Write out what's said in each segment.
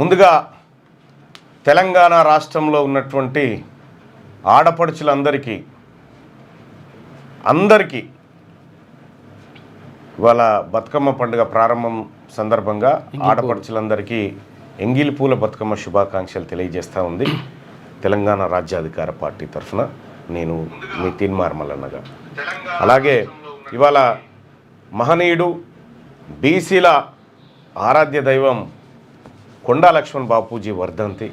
ముందుగా తెలంగాణ రాష్ట్రంలో ఉన్నటువంటి ఆడపడుచులందరికీ ఇవాళ బతుకమ్మ పండుగ ప్రారంభం సందర్భంగా ఆడపడుచులందరికీ ఎంగిలి పూల బతుకమ్మ శుభాకాంక్షలు తెలియజేస్తూ ఉంది తెలంగాణ రాజ్యాధికార పార్టీ తరఫున నేను మీ తీన్మార్ మల్లన్నగా. అలాగే ఇవాళ మహనీయుడు బీసీల ఆరాధ్య దైవం కొండా లక్ష్మణ్ బాపూజీ వర్ధంతి.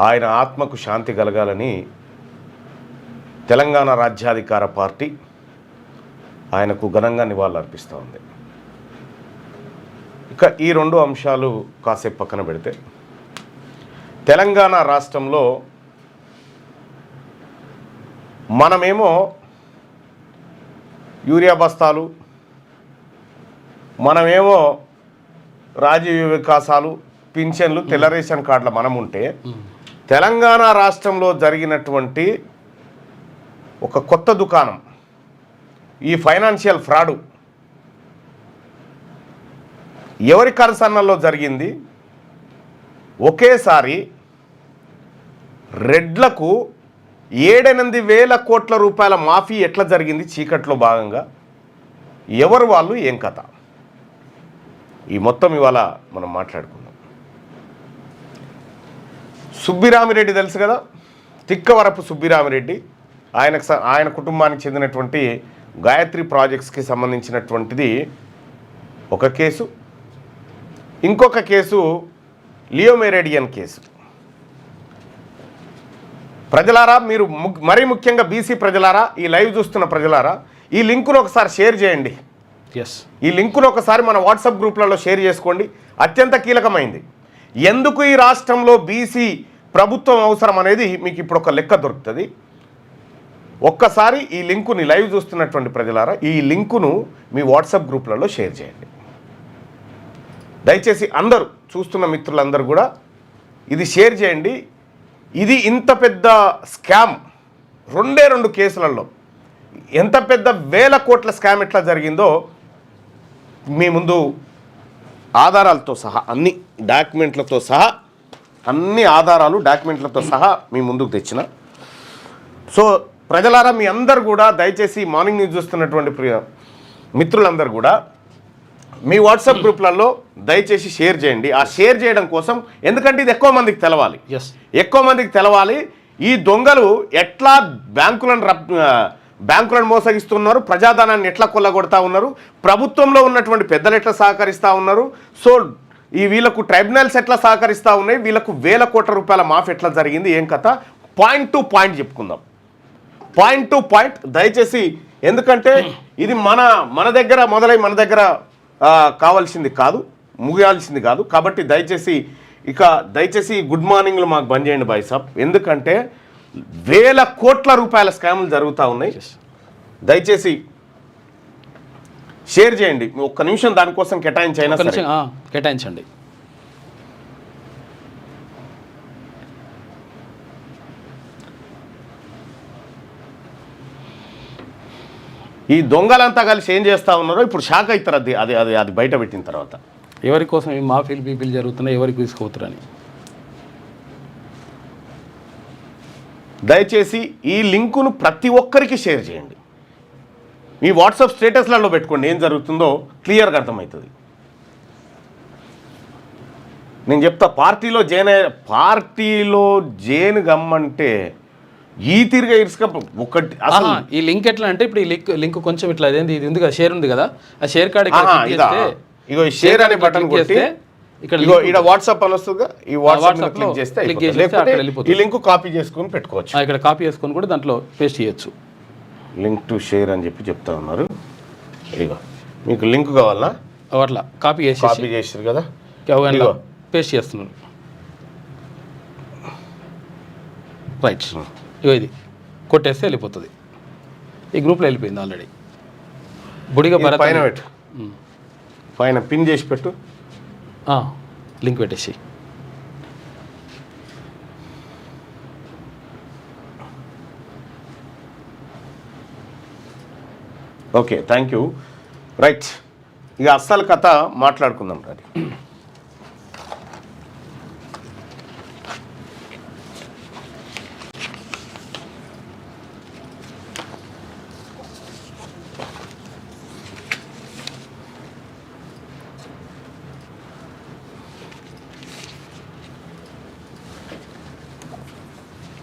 ఆయన ఆత్మకు శాంతి కలగాలని తెలంగాణ రాజ్యాధికార పార్టీ ఆయనకు ఘనంగా నివాళులర్పిస్తూ ఉంది. ఇక ఈ రెండు అంశాలు కాసేపు పక్కన పెడితే, తెలంగాణ రాష్ట్రంలో మనమేమో యూరియా బస్తాలు, మనమేమో రాజీవ్ వికాసాలు, పింఛన్లు, తెల్ల రేషన్ కార్డుల మనం ఉంటే, తెలంగాణ రాష్ట్రంలో జరిగినటువంటి ఒక కొత్త దుకాణం, ఈ ఫైనాన్షియల్ ఫ్రాడు ఎవరి కరసన్నల్లో జరిగింది? ఒకేసారి రెడ్లకు 7-8 వేల కోట్ల రూపాయల మాఫీ ఎట్లా జరిగింది? చీకట్లో భాగంగా ఎవరు వాళ్ళు, ఏం కథ? ఈ మొత్తం ఇవాళ మనం మాట్లాడుకుందాం. సుబ్బిరామిరెడ్డి తెలుసు కదా, తిక్కవరపు సుబ్బిరామిరెడ్డి. ఆయన కుటుంబానికి చెందినటువంటి గాయత్రి ప్రాజెక్ట్స్కి సంబంధించినటువంటిది ఒక కేసు. ఇంకొక కేసు లియో మెరిడియన్ కేసు. ప్రజలారా, మీరు మరీ ముఖ్యంగా బీసీ ప్రజలారా, ఈ లైవ్ చూస్తున్న ప్రజలారా, ఈ లింకును ఒకసారి షేర్ చేయండి. ఈ లింకును ఒకసారి మన వాట్సాప్ గ్రూప్లలో షేర్ చేసుకోండి. అత్యంత కీలకమైంది. ఎందుకు ఈ రాష్ట్రంలో బీసీ ప్రభుత్వం అవసరం అనేది మీకు ఇప్పుడు ఒక లెక్క దొరుకుతుంది. ఒక్కసారి ఈ లింకుని, లైవ్ చూస్తున్నటువంటి ప్రజలారా, ఈ లింకును మీ వాట్సాప్ గ్రూప్లలో షేర్ చేయండి. దయచేసి అందరూ చూస్తున్న మిత్రులందరూ కూడా ఇది షేర్ చేయండి. ఇది ఇంత పెద్ద స్కామ్, 2 కేసులలో ఎంత పెద్ద వేల కోట్ల స్కామ్ ఎట్లా జరిగిందో మీ ముందు ఆధారాలతో సహా, అన్ని డాక్యుమెంట్లతో సహా, అన్ని ఆధారాలు డాక్యుమెంట్లతో సహా మీ ముందుకు తెచ్చిన. సో ప్రజలారా, మీ అందరు కూడా దయచేసి మార్నింగ్ న్యూస్ చూస్తున్నటువంటి మిత్రులందరూ కూడా మీ వాట్సాప్ గ్రూప్లలో దయచేసి షేర్ చేయండి. ఆ షేర్ చేయడం కోసం, ఎందుకంటే ఇది ఎక్కువ మందికి తెలవాలి. ఈ దొంగలు ఎట్లా బ్యాంకులను మోసగిస్తున్నారు, ప్రజాధనాన్ని ఎట్లా కొల్లగొడతా ఉన్నారు, ప్రభుత్వంలో ఉన్నటువంటి పెద్దలు ఎట్లా సహకరిస్తూ ఉన్నారు, సో వీళ్ళకు ట్రైబ్యునల్స్ ఎట్లా సహకరిస్తూ ఉన్నాయి, వీళ్ళకు వేల కోట్ల రూపాయల మాఫీ ఎట్లా జరిగింది, ఏం కథ, పాయింట్ టు పాయింట్ చెప్పుకుందాం. పాయింట్ టు పాయింట్ దయచేసి, ఎందుకంటే ఇది మన దగ్గర మొదలై మన దగ్గర కావాల్సింది కాదు, ముగియాల్సింది కాదు. కాబట్టి దయచేసి గుడ్ మార్నింగ్లు మాకు బంద్ చేయండి బాయ్ సాబ్. ఎందుకంటే వేల కోట్ల రూపాయల స్కాములు జరుగుతూ ఉన్నాయి. దయచేసి షేర్ చేయండి. ఒక్క నిమిషం దానికోసం కేటాయించండి. ఈ దొంగలంతా కలిసి ఏం చేస్తూ ఉన్నారో ఇప్పుడు షాక్ అవుతారు. అది బయట పెట్టిన తర్వాత ఎవరి కోసం ఈ మాఫీలు పీపీలు జరుగుతున్నాయి, ఎవరికి తీసుకుపోతారని. దయచేసి ఈ లింకును ప్రతి ఒక్కరికి షేర్ చేయండి. మీ వాట్సాప్ స్టేటస్లలో పెట్టుకోండి. ఏం జరుగుతుందో క్లియర్గా అర్థమవుతుంది. నేను చెప్తా, పార్టీలో జైన్ గమ్మంటే ఈ తిరిగా ఇసుక ఒకటి. అసలు ఈ లింక్ ఎట్లా అంటే, ఇప్పుడు ఈ లింక్ కొంచెం ఇట్లా అదేంటి, ఇది ఉంది కదా, షేర్ ఉంది కదా, ఆ షేర్ కార్డ్ ఇగో షేర్ అనే బటన్ కొట్టి ఇక్కడ వాట్సాప్ అని వస్తుందిగా, ఈ వాట్సాప్ క్లిక్ చేస్తే ఈ లింక్ కాపీ చేసుకొని పెట్టుకోవచ్చు. ఇక్కడ కాపీ చేసుకొని కూడా దాంట్లో పేస్ట్ చేయొచ్చు. లింక్ టు షేర్ అని చెప్పి చెప్తా ఉన్నారు. ఇదిగో మీకు లింక్ కావాలన్నా అట్లా కాపీ చేసారు కదా, పేస్ట్ చేస్తున్నారు. రైట్, ఇగో ఇది కొట్టేస్తే వెళ్ళిపోతుంది. ఈ గ్రూప్లో వెళ్ళిపోయింది ఆల్రెడీ. బుడిగా పైన పెట్టు, పైన పిన్ చేసి పెట్టు, లింక్ పెట్టేసి. Okay, thank you. రైట్, ఇక అస్సలు కథ మాట్లాడుకుందాం.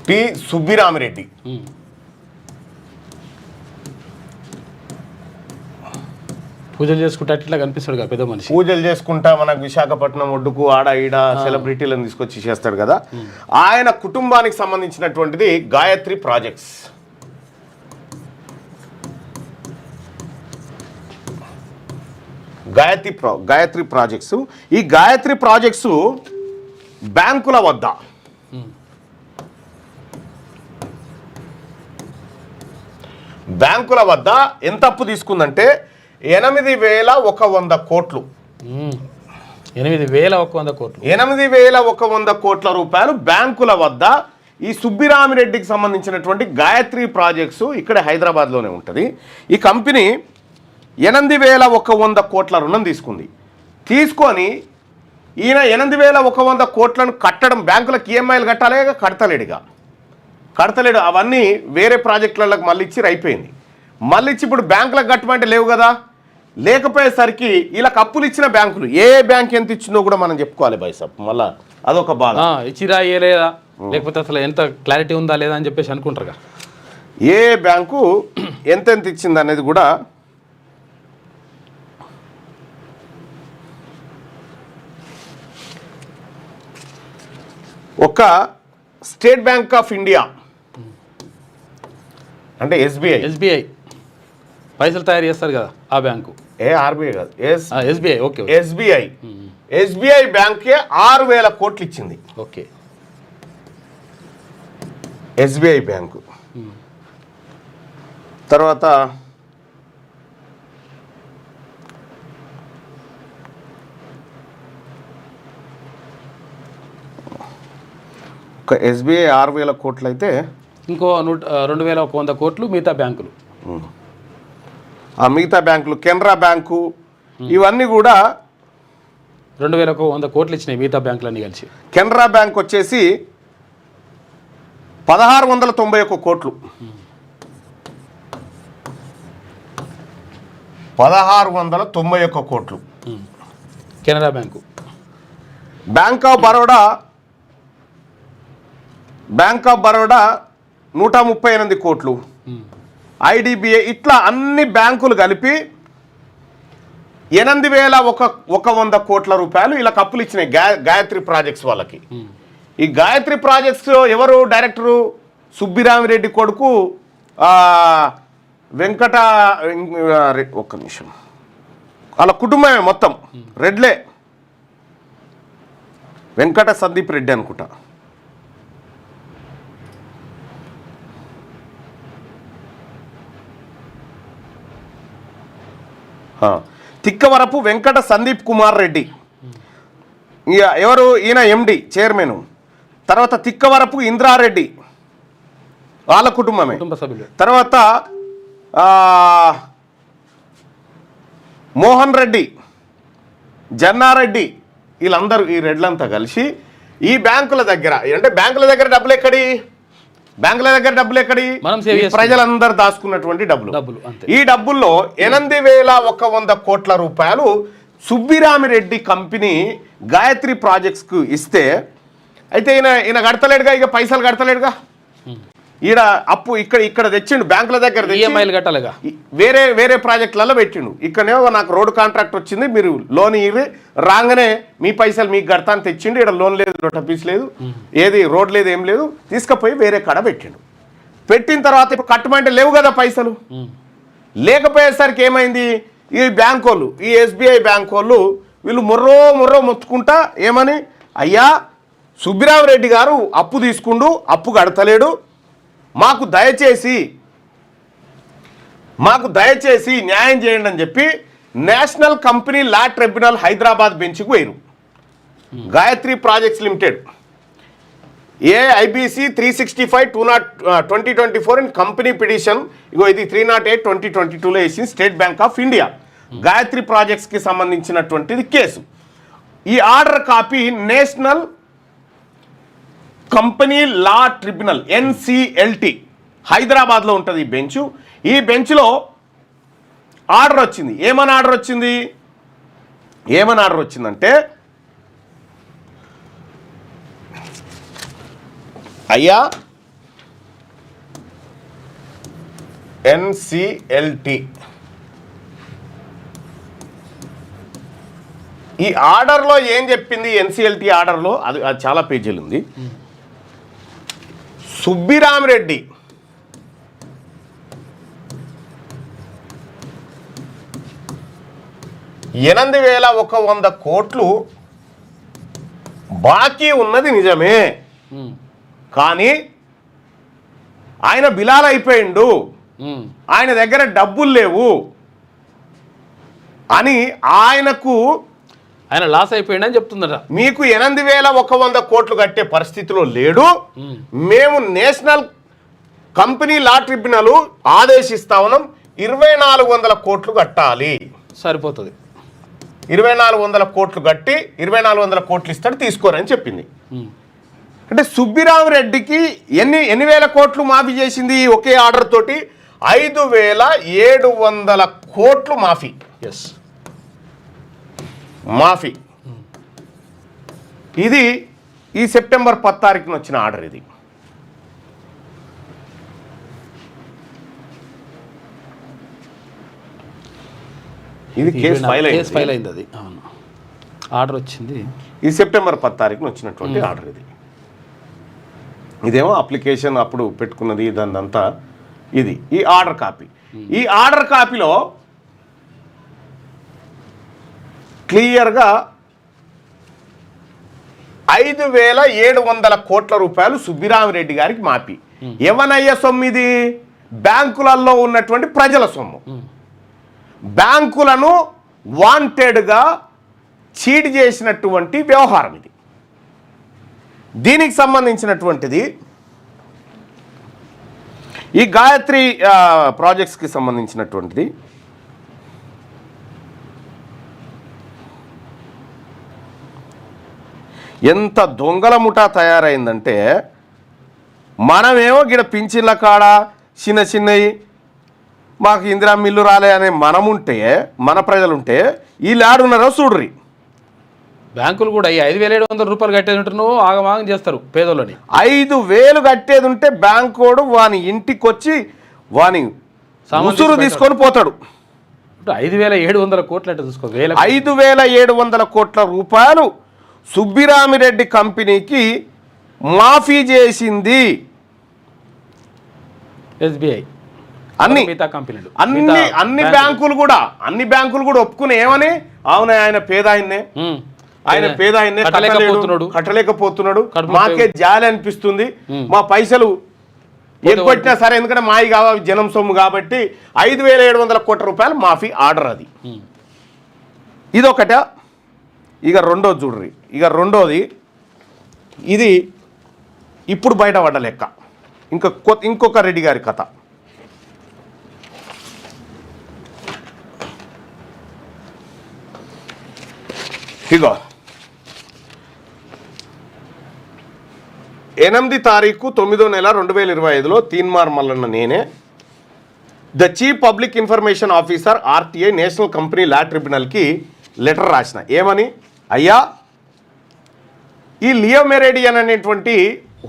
టి సుబ్బిరామిరెడ్డి. పూజలు చేసుకుంటే అట్లా కనిపిస్తాడు కదా పెద్ద మనిషి. పూజలు చేసుకుంటా మనకు విశాఖపట్నం ఒడ్డుకు ఆడ ఈడ సెలబ్రిటీలను తీసుకొచ్చి చేస్తాడు కదా. ఆయన కుటుంబానికి సంబంధించినటువంటిది గాయత్రి ప్రాజెక్ట్స్. గాయత్రి ప్రాజెక్ట్స్. ఈ గాయత్రి ప్రాజెక్ట్స్ బ్యాంకుల వద్ద ఎంత అప్పు తీసుకుందంటే 8,100 కోట్లు. 8,100 కోట్లు. 8,100 కోట్ల రూపాయలు బ్యాంకుల వద్ద ఈ సుబ్బిరామిరెడ్డికి సంబంధించినటువంటి గాయత్రి ప్రాజెక్ట్స్ ఇక్కడ హైదరాబాద్లోనే ఉంటుంది. ఈ కంపెనీ 8,100 కోట్ల రుణం తీసుకొని ఈయన 8,100 కోట్లను కట్టడం, బ్యాంకులకు ఈఎంఐలు కడతలేడు. అవన్నీ వేరే ప్రాజెక్టులకు మళ్ళీ ఇచ్చి అయిపోయింది. మళ్ళీ ఇచ్చి ఇప్పుడు బ్యాంకులకు కట్టమంటే లేవు కదా. లేకపోయేసరికి వీళ్ళకి అప్పులు ఇచ్చిన బ్యాంకులు ఏ బ్యాంక్ ఎంత ఇచ్చిందో కూడా మనం చెప్పుకోవాలి బాయ్ సాబ్. మళ్ళీ అదొక బాధ. ఇచ్చిరా లేదా, లేకపోతే అసలు ఎంత క్లారిటీ ఉందా లేదా అని చెప్పేసి అనుకుంటారుగా. ఏ బ్యాంకు ఎంత ఇచ్చింది అనేది కూడా ఒక స్టేట్ బ్యాంక్ ఆఫ్ ఇండియా అంటే ఎస్బీఐ పైసలు తయారు చేస్తారు కదా ఆ బ్యాంకు. ఆర్బీఐ కాదు, ఎస్బీఐ. ఓకే, ఎస్బీఐ బ్యాంకే 6,000 కోట్లు ఇచ్చింది. Okay, SBI bank. తర్వాత ఒక ఎస్బీఐ 6,000 కోట్లు అయితే ఇంకో 2,100 కోట్లు మిగతా బ్యాంకులు. ఆ మిగతా బ్యాంకులు కెనరా బ్యాంకు ఇవన్నీ కూడా 2,100 కోట్లు ఇచ్చినాయి మిగతా బ్యాంకులన్నీ కలిసి. కెనరా బ్యాంక్ వచ్చేసి 1,691 కోట్లు. 1,691 కోట్లు. Canara bank. Bank of Baroda 138 కోట్లు. ఐడిబిఐ ఇట్లా అన్ని బ్యాంకులు కలిపి 8,100 కోట్ల రూపాయలు ఇలా కప్పులు ఇచ్చినాయి గాయత్రి ప్రాజెక్ట్స్ వాళ్ళకి. ఈ గాయత్రి ప్రాజెక్ట్స్ ఎవరు డైరెక్టరు? సుబ్బిరామిరెడ్డి కొడుకు ఒక్క నిమిషం, వాళ్ళ కుటుంబమే మొత్తం రెడ్లే. వెంకట సందీప్ రెడ్డి అనుకుంటా. తిక్కవరపు వెంకట సందీప్ కుమార్ రెడ్డి ఎవరు? ఈయన ఎండి చైర్మన్. తర్వాత తిక్కవరపు ఇంద్రారెడ్డి వాళ్ళ కుటుంబమే. తర్వాత మోహన్ రెడ్డి, జన్నారెడ్డి, వీళ్ళందరూ ఈ రెడ్లంతా కలిసి ఈ బ్యాంకుల దగ్గర అంటే బ్యాంకుల దగ్గర డబ్బులు ఎక్కడి? ప్రజలందరూ దాచుకున్నటువంటి డబ్బులు. ఈ డబ్బుల్లో 8,100 కోట్ల రూపాయలు సుబ్బిరామిరెడ్డి కంపెనీ గాయత్రి ప్రాజెక్ట్స్కు ఇస్తే, అయితే ఈయన కడతలేడుగా, ఇక పైసలు కడతలేడుగా. ఈడ అప్పు ఇక్కడ తెచ్చిండు, బ్యాంకుల దగ్గర కట్టాలిగా, వేరే ప్రాజెక్టులలో పెట్టిండు. ఇక్కడనేమో నాకు రోడ్ కాంట్రాక్ట్ వచ్చింది, మీరు లోన్ ఇవ్వి రాగానే మీ పైసలు మీకు కడతా అని తెచ్చిండు. ఇక్కడ లోన్ లేదు, టపీస్ లేదు, ఏది రోడ్ లేదు, ఏం లేదు, తీసుకుపోయి వేరే కాడ పెట్టిండు. పెట్టిన తర్వాత ఇప్పుడు కట్టమంటే లేవు కదా పైసలు. లేకపోయేసరికి ఏమైంది, ఈ బ్యాంక్ వాళ్ళు, ఈ ఎస్బీఐ బ్యాంక్ వాళ్ళు వీళ్ళు మొర్రో మొత్తుకుంటా ఏమని, అయ్యా సుబ్బిరామిరెడ్డి గారు అప్పు తీసుకుండు, అప్పు కడతలేడు, మాకు దయచేసి న్యాయం చేయండి అని చెప్పి national company law tribunal Hyderabad బెంచ్కు పోయారు. Gayatri projects limited AIBC 365/2024 in company petition. ఇగో ఇది 308/2022లో వేసింది state bank of India Gayatri ప్రాజెక్ట్స్కి సంబంధించినటువంటిది కేసు. ఈ order copy national company law tribunal NCLT హైదరాబాద్లో ఉంటుంది ఈ బెంచ్. ఈ బెంచ్లో ఆర్డర్ వచ్చింది. ఏమని ఆర్డర్ వచ్చిందంటే, అయ్యా ఎన్సిఎల్టి. ఈ ఆర్డర్లో ఏం చెప్పింది? ఎన్సిఎల్టి ఆర్డర్లో అది చాలా పేజీలు ఉంది. సుబ్బిరామిరెడ్డి $8,100 కోట్లు బాకీ ఉన్నది నిజమే, కానీ ఆయన బిలాల్ అయిపోయిండు, ఆయన దగ్గర డబ్బులు లేవు అని ఆయన లాస్ అయిపోయిండని చెప్తుందట. మీకు 8,100 కోట్లు కట్టే పరిస్థితిలో లేడు, మేము నేషనల్ కంపెనీ లా ట్రిబ్యునల్ ఆదేశిస్తా ఉన్నాం 2,400 కోట్లు కట్టాలి, సరిపోతుంది. 2,400 కోట్లు కట్టి 2,400 కోట్లు ఇస్తాడు, తీసుకోరని చెప్పింది. అంటే సుబ్బిరామిరెడ్డికి ఎన్ని వేల కోట్లు మాఫీ చేసింది ఒకే ఆర్డర్ తోటి? 5,700 కోట్లు మాఫీ. ఎస్, మాఫీ. ఇది ఈ సెప్టెంబర్ 10 తారీఖున వచ్చిన ఆర్డర్. ఇది కేసు ఫైల్ అయింది. అది అవును, ఆర్డర్ వచ్చింది ఈ సెప్టెంబర్ 10 తారీఖున వచ్చినటువంటి ఆర్డర్. ఇదేమో అప్లికేషన్ అప్పుడు పెట్టుకున్నది దానిదంతా. ఇది ఈ ఆర్డర్ కాపీ. ఈ ఆర్డర్ కాపీలో క్లియర్గా 5,700 కోట్ల రూపాయలు సుబ్బిరామిరెడ్డి గారికి మాఫీ. ఎవనయ్య సొమ్ము ఇది? బ్యాంకులలో ఉన్నటువంటి ప్రజల సొమ్ము. బ్యాంకులను వాంటెడ్గా చీట్ చేసినటువంటి వ్యవహారం ఇది. దీనికి సంబంధించినటువంటిది ఈ గాయత్రి ప్రాజెక్ట్స్కి సంబంధించినటువంటిది. ఎంత దొంగల ముఠా తయారైందంటే, మనమేమో గిడ పింఛన్ల కాడ చిన్న చిన్నవి మాకు ఇందిరా మిల్లు రాలే అనే మనముంటే, మన ప్రజలుంటే వీళ్ళు ఆడున్నారో చూడ్రి. బ్యాంకులు కూడా 5,700 రూపాయలు కట్టేది ఉంటే నువ్వు ఆగమాగం చేస్తారు పేదోళ్ళని. 5,000 కట్టేది ఉంటే బ్యాంకోడు వాని ఇంటికి వచ్చి వాని ముసురు తీసుకొని పోతాడు. 5,700 కోట్లు అంటే చూసుకో. 5,700 కోట్ల రూపాయలు సుబ్బిరామిరెడ్డి కంపెనీకి మాఫీ చేసింది ఎస్బీఐ. అన్ని కంపెనీలు అన్ని బ్యాంకులు కూడా ఒప్పుకునే ఏమని, అవునా ఆయన పేద ఆయన్నే, ఆయన పేద ఆయన్నే కట్టలేకపోతున్నాడు, మాకే జాలి అనిపిస్తుంది, మా పైసలు ఎగ్గొట్టినా సరే, ఎందుకంటే మాయి కావాలి జనం సొమ్ము కాబట్టి 5,700 కోట్ల రూపాయలు మాఫీ ఆర్డర్. అది ఇదొకట. ఇక రెండోది చూడ్రి. రెండోది ఇది ఇప్పుడు బయటపడ్డ లెక్క. ఇంకొక రెడ్డి గారి కథ. ఇగో 8 తారీఖు 9వ నెల 2025లో తీన్మార్ మల్లన్న నేనే the chief public information officer RTI national company law ట్రిబ్యునల్కి లెటర్ రాసిన. ఏమని? అయ్యా, ఈ లియో మెరేడియన్ అనేటువంటి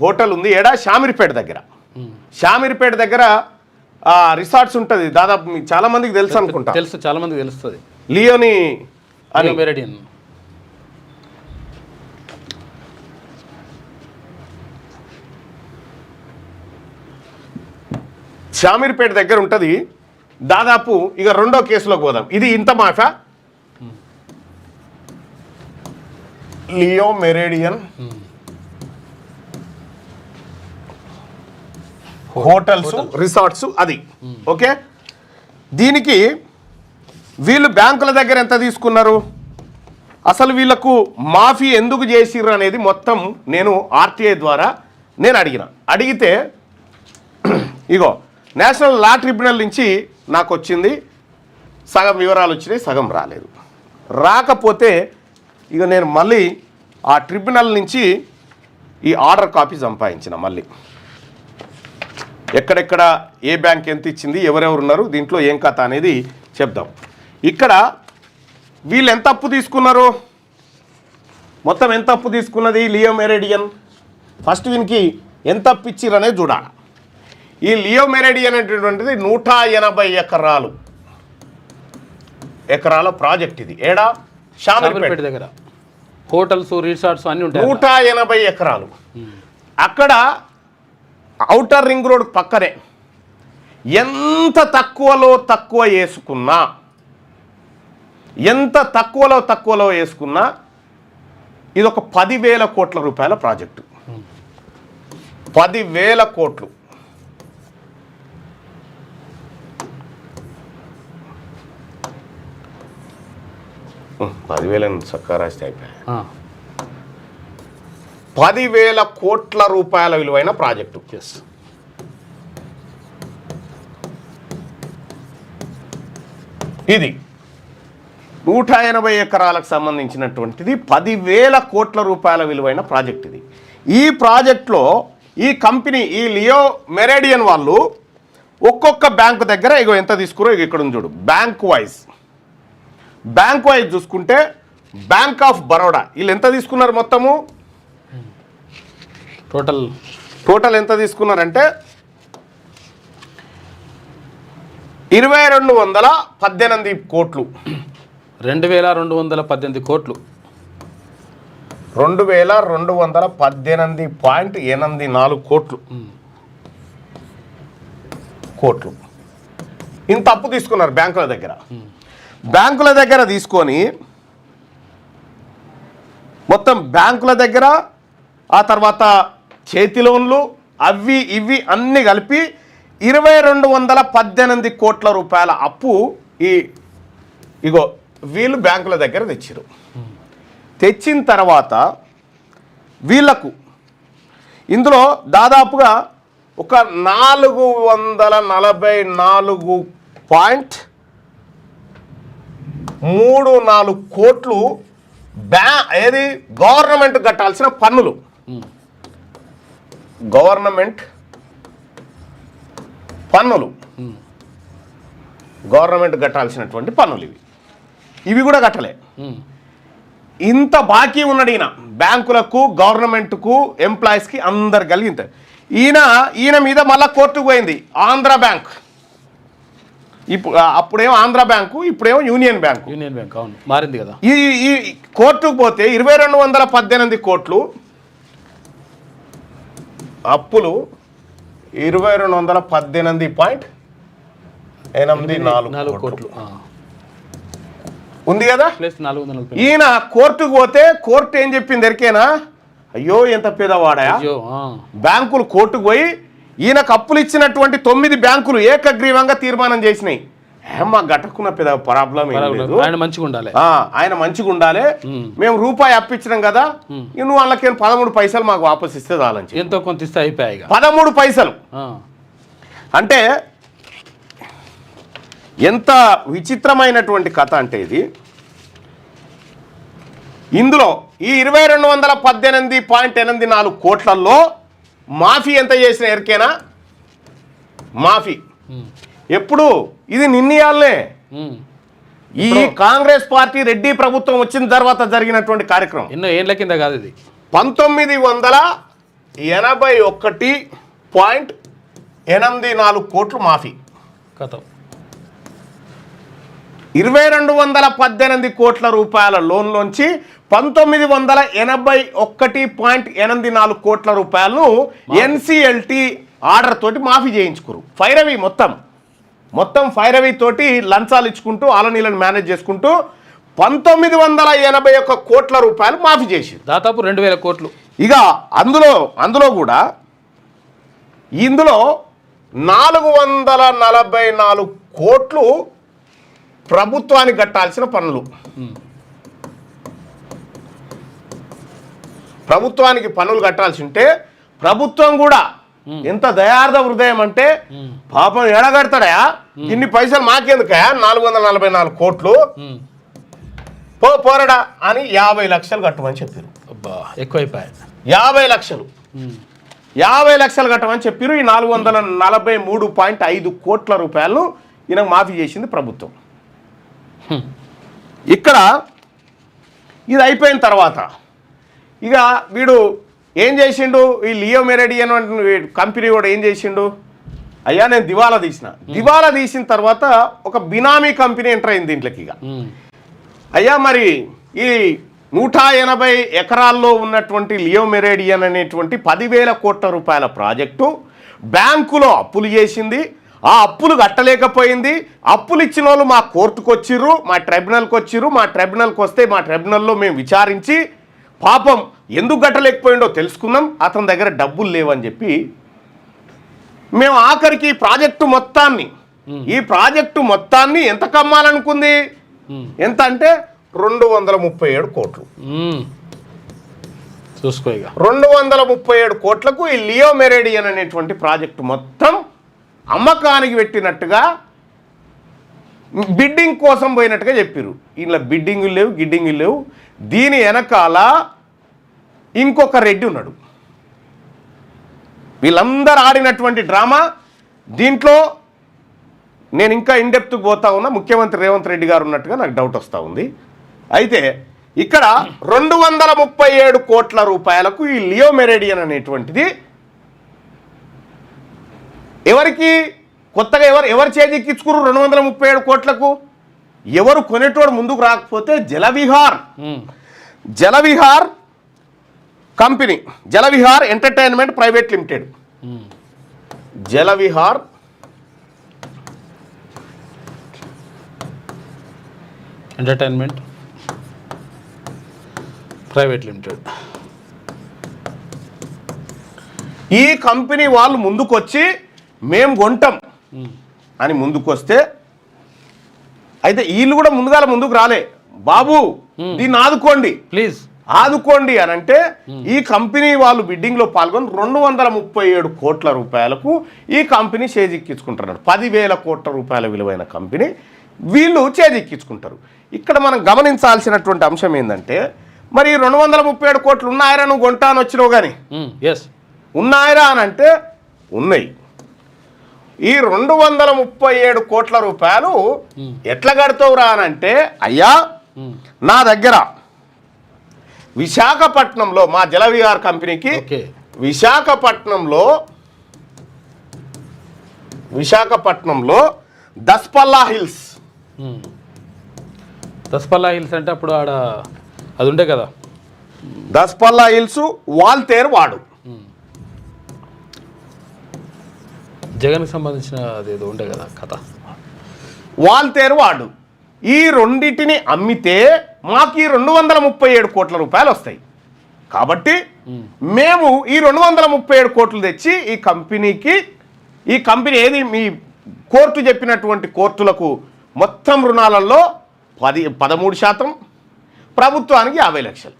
హోటల్ ఉంది షామీర్పేట దగ్గర రిసార్ట్స్ ఉంటుంది. దాదాపు చాలా మందికి తెలుసు అనుకుంటా. చాలా మందికి తెలుస్తుంది లియోని అని. మెరేడియన్ షామీర్పేట దగ్గర ఉంటుంది. దాదాపు ఇక రెండో కేసులోకి పోదాం. ఇది ఇంత మాఫా. లియో మెరేడియన్ హోటల్స్ రిసార్ట్స్ అది. ఓకే, దీనికి వీళ్ళు బ్యాంకుల దగ్గర ఎంత తీసుకున్నారు, అసలు వీళ్ళకు మాఫీ ఎందుకు చేసిర్రు అనేది మొత్తం నేను ఆర్టీఐ ద్వారా అడిగితే ఇగో నేషనల్ లా ట్రిబ్యునల్ నుంచి నాకు వచ్చింది. సగం వివరాలు వచ్చినాయి, సగం రాలేదు. రాకపోతే ఇక నేను మళ్ళీ ఆ ట్రిబ్యునల్ నుంచి ఈ ఆర్డర్ కాపీ సంపాదించిన. మళ్ళీ ఎక్కడెక్కడ ఏ బ్యాంక్ ఎంత ఇచ్చింది, ఎవరెవరు ఉన్నారు, దీంట్లో ఏం కథ అనేది చెప్దాం. ఇక్కడ వీళ్ళు ఎంత అప్పు తీసుకున్నారు, మొత్తం ఎంత అప్పు తీసుకున్నది లియో మెరేడియన్, ఫస్ట్ వీనికి ఎంత అప్పు ఇచ్చిర్రు అనేది చూడాలి. ఈ లియో మెరిడియన్ అనేటటువంటిది 180 ఎకరాల ప్రాజెక్ట్. ఇది ఏడా షామీర్పేట దగ్గర హోటల్స్ రిసార్ట్స్ అన్నీ ఉంటాయి. 180 ఎకరాలు. అక్కడ ఔటర్ రింగ్ రోడ్ పక్కనే ఎంత తక్కువలో వేసుకున్నా ఇది ఒక 10,000 కోట్ల రూపాయల ప్రాజెక్టు. 10,000 కోట్లు. చక్కగా రాస్తే అయిపోయాయి. 10,000 కోట్ల రూపాయల విలువైన ప్రాజెక్టు. ఇది 180 ఎకరాలకు సంబంధించినటువంటిది 10,000 కోట్ల రూపాయల విలువైన ప్రాజెక్ట్. ఇది ఈ ప్రాజెక్ట్లో ఈ కంపెనీ ఈ లియో మెరిడియన్ వాళ్ళు ఒక్కొక్క బ్యాంకు దగ్గర ఇగో ఎంత తీసుకురో ఇక్కడ ఉంది చూడు. బ్యాంక్ వైజ్ చూసుకుంటే బ్యాంక్ ఆఫ్ బరోడా వీళ్ళు ఎంత తీసుకున్నారు మొత్తము టోటల్ ఎంత తీసుకున్నారంటే 2,218 కోట్లు. 2,218 కోట్లు. 2,218.84 కోట్లు. ఇంత అప్పు తీసుకున్నారు బ్యాంకుల దగ్గర తీసుకొని మొత్తం బ్యాంకుల దగ్గర ఆ తర్వాత చేతి లోన్లు అవి ఇవి అన్నీ కలిపి 2,218 కోట్ల రూపాయల అప్పు ఇగో వీళ్ళు బ్యాంకుల దగ్గర తెచ్చిన తర్వాత వీళ్లకు ఇందులో దాదాపుగా ఒక 444.34 కోట్లు ఏది గవర్నమెంట్ కట్టాల్సిన పన్నులు. గవర్నమెంట్ కట్టాల్సినటువంటి పన్నులు ఇవి కూడా కట్టలే. ఇంత బాకీ ఉన్నాడు బ్యాంకులకు, గవర్నమెంట్కు, ఎంప్లాయీస్కి అందరు కలిగి. ఈయన మీద మళ్ళీ కోర్టుకు పోయింది ఆంధ్ర బ్యాంక్. అప్పుడేమో ఆంధ్ర బ్యాంకు, ఇప్పుడేమో యూనియన్ బ్యాంక్. అవును, మారింది కదా. ఈ కోర్టుకు పోతే 2,218 కోట్లు అప్పులు 2,218.84 కోట్లు ఉంది కదా. ఈయన కోర్టుకు పోతే కోర్టు ఏం చెప్పింది ఎరికేనా? అయ్యో ఎంత పేదవాడా. బ్యాంకులు కోర్టుకు పోయి ఈయనకు అప్పులు ఇచ్చినటువంటి 9 బ్యాంకులు ఏకగ్రీవంగా తీర్మానం చేసినాయి. మా గట్టకున్న పెద్ద ప్రాబ్లం ఏం లేదు, ఆయన మంచిగా ఉండాలి, మేము రూపాయి అప్పించినాం కదా, నువ్వు వాళ్ళకి 13 పైసలు మాకు వాపస్ ఇస్తే చాలని ఎంతో కొంత ఇస్తే అయిపోయాయి. 13 పైసలు అంటే ఎంత విచిత్రమైనటువంటి కథ అంటే ఇది. ఇందులో ఈ 2,218.84 కోట్లలో మాఫీ ఎంత చేసిన ఎరికేనా? మాఫీ ఎప్పుడు ఇది నిన్నయాలనే ఈ కాంగ్రెస్ పార్టీ రెడ్డి ప్రభుత్వం వచ్చిన తర్వాత జరిగినటువంటి కార్యక్రమం. ఏళ్ళ కింద కాదు ఇది. 1981.84 కోట్లు మాఫీ. 2,218 కోట్ల రూపాయల లోన్లోంచి 1981.84 కోట్ల రూపాయలను ఎన్సిఎల్టీ ఆర్డర్ తోటి మాఫీ చేయించుకురు. ఫైరవి మొత్తం ఫైరవి తోటి లంచాలు ఇచ్చుకుంటూ ఆలనీలను మేనేజ్ చేసుకుంటూ 1981 కోట్ల రూపాయలు మాఫీ చేసి దాదాపు 2,000 కోట్లు. ఇక అందులో కూడా ఇందులో 444 కోట్లు ప్రభుత్వానికి కట్టాల్సిన పన్నులు. ప్రభుత్వానికి పన్నులు కట్టాల్సి ఉంటే ప్రభుత్వం కూడా ఎంత దయార్థ హృదయం అంటే పాపం ఎడగడతాడా, ఇన్ని పైసలు మాకెందుకా 444 కోట్లు పోరడా అని 50 లక్షలు కట్టమని చెప్పారు. ఎక్కువైపోయాయి. 50 లక్షలు 50 లక్షలు కట్టమని చెప్పారు. ఈ 443.5 కోట్ల రూపాయలను ఈయనకు మాఫీ చేసింది ప్రభుత్వం. ఇక్కడ ఇది అయిపోయిన తర్వాత ఇక వీడు ఏం చేసిండు, ఈ లియో మెరిడియన్ కంపెనీ కూడా ఏం చేసిండు, అయ్యా నేను దివాలా తీసిన తర్వాత ఒక బినామీ కంపెనీ ఎంటర్ అయింది దీంట్లోకి. ఇక అయ్యా మరి ఈ 180 ఎకరాల్లో ఉన్నటువంటి లియో మెరేడియన్ అనేటువంటి 10,000 కోట్ల రూపాయల ప్రాజెక్టు బ్యాంకులో అప్పులు చేసింది. ఆ అప్పులు కట్టలేకపోయింది. అప్పులు ఇచ్చిన వాళ్ళు మా కోర్టుకు వచ్చిర్రు, మా ట్రైబ్యునల్కి వచ్చిర్రు. మా ట్రైబ్యునల్కి వస్తే మా ట్రైబ్యునల్లో మేము విచారించి పాపం ఎందుకు కట్టలేకపోయిండో తెలుసుకున్నాం. అతని దగ్గర డబ్బులు లేవని చెప్పి మేము ఆఖరికి ఈ ప్రాజెక్టు మొత్తాన్ని ఎంత కమ్మాలనుకుంది? ఎంత అంటే 237 కోట్లు. చూసుకో ఇక 237 కోట్లకు ఈ లియో మెరేడియన్ అనేటువంటి ప్రాజెక్టు మొత్తం అమ్మకానికి పెట్టినట్టుగా బిడ్డింగ్ కోసం పోయినట్టుగా చెప్పారు. ఇలా బిడ్డింగులు లేవు, గిడ్డింగులు లేవు. దీని వెనకాల ఇంకొక రెడ్డి ఉన్నాడు. వీళ్ళందరూ ఆడినటువంటి డ్రామా. దీంట్లో నేను ఇంకా ఇన్డెప్త్కి పోతా ఉన్నా. ముఖ్యమంత్రి రేవంత్ రెడ్డి గారు ఉన్నట్టుగా నాకు డౌట్ వస్తూ ఉంది. అయితే ఇక్కడ 237 కోట్ల రూపాయలకు ఈ లియో మెరేడియన్ అనేటువంటిది ఎవరికి కొత్తగా ఎవరు చేజిక్కించుకున్నారు? 237 కోట్లకు ఎవరు కొనేటోడు ముందుకు రాకపోతే Jalavihar company, Jalavihar entertainment private limited, Jalavihar entertainment private limited, ఈ కంపెనీ వాళ్ళు ముందుకొచ్చి మేము కొంటాం అని ముందుకొస్తే, అయితే వీళ్ళు కూడా ముందుకు రాలే. బాబు దీన్ని ఆదుకోండి ఆదుకోండి అని అంటే ఈ కంపెనీ వాళ్ళు బిడ్డింగ్లో పాల్గొని 237 కోట్ల రూపాయలకు ఈ కంపెనీ చేజిక్కించుకుంటున్నారు. 10,000 కోట్ల రూపాయల విలువైన కంపెనీ వీళ్ళు చేజిక్కించుకుంటారు. ఇక్కడ మనం గమనించాల్సినటువంటి అంశం ఏంటంటే, మరి 237 కోట్లు ఉన్నాయరా నువ్వు కొంటా అని వచ్చినావు కానీ ఉన్నాయరా అని అంటే ఉన్నాయి. ఈ 237 కోట్ల రూపాయలు ఎట్లా కడతావురా అని అంటే, అయ్యా నా దగ్గర విశాఖపట్నంలో మా జలవిహార్ కంపెనీకి విశాఖపట్నంలో దస్పల్లా హిల్స్ అంటే అప్పుడు ఆడ అది ఉండే కదా, దస్పల్లా హిల్స్, వాల్తేరు వాడు, జగన్కి సంబంధించిన అదేదో ఉండే కదా కథ, వాల్తేరు వాడు. ఈ రెండింటిని అమ్మితే మాకు ఈ 237 కోట్ల రూపాయలు వస్తాయి. కాబట్టి మేము ఈ 237 కోట్లు తెచ్చి ఈ కంపెనీ ఏది మీ కోర్టు చెప్పినటువంటి కోర్టులకు మొత్తం రుణాలలో 13%, ప్రభుత్వానికి 50 లక్షలు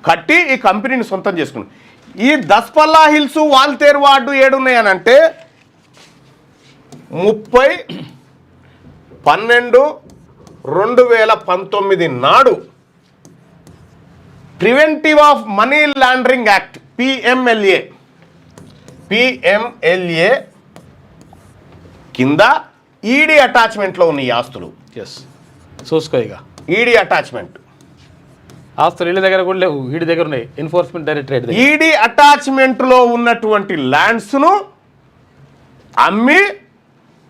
కట్టి ఈ కంపెనీని సొంతం చేసుకున్నాం. ఈ దస్పల్లా హిల్స్, వాల్తేరు వార్డు ఏడున్నాయనంటే 30/12/2019 నాడు preventive of money laundering act PMLA కింద ఈడీ అటాచ్మెంట్లో ఉన్న ఈ ఆస్తులు. చూసుకో ఇక ఈడీ అటాచ్మెంట్ ఆస్తులు వీళ్ళ దగ్గర కూడా లేవు, వీడి దగ్గర ఉన్నాయి. ఎన్ఫోర్స్మెంట్ డైరెక్టరేట్ ఈడీ అటాచ్మెంట్లో ఉన్నటువంటి ల్యాండ్స్ను అమ్మి